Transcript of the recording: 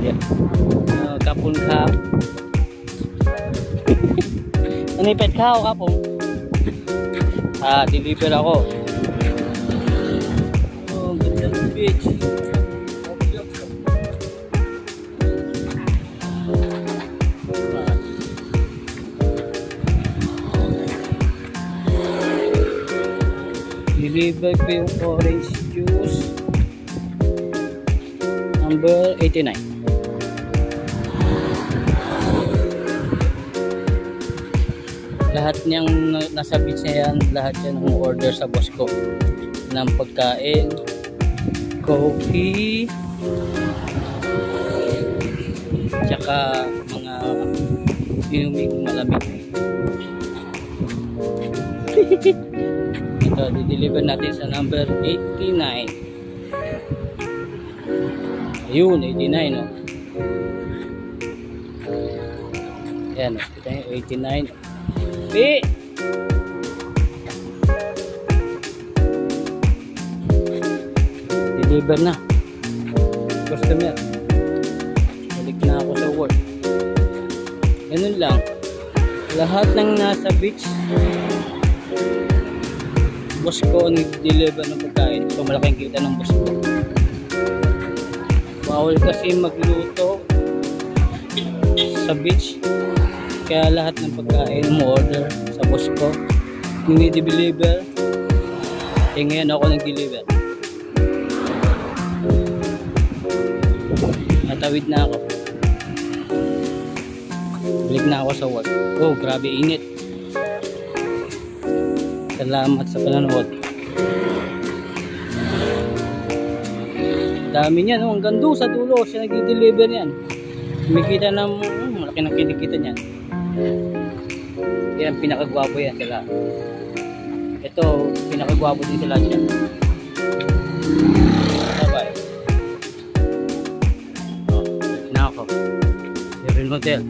Yan. Kapon ka. Nanipet ka o kapon? Deliver ako. Oh, ganda ng beach. Deliver ko yung orange juice number 89. Lahat niyang nasa beach na yan, lahat yan ang order sa boss ko ng pagkain, coffee, tsaka mga inuming malamig. Ito, di-deliver natin sa number 89. Ayun, 89, no? Ayan, no? Ito yung 89. Pi! Deliver na. Customer. Balik na ako sa work. Ganun lang. Lahat ng nasa beach, boss ko ang nag-deliver ng pagkain. So malaking kita ng boss ko. Bawal kasi magluto sa beach. Kaya lahat ng pagkain mo order sa boss ko. Nini-deliver. Eh ngayon ako nag-deliver. Natawid na ako. Balik na ako sa work. Oh, grabe init. Salamat sa panonood. Dami niyan, oh, hanggang doon sa dulo siya nag-deliver yan. Kumikita ng malaki na kinikita niyan. Yan, pinakagwapo yan sila. Ito, pinakagwapo din sila siya. Bye-bye. Oh, na ako. Seven Hotel.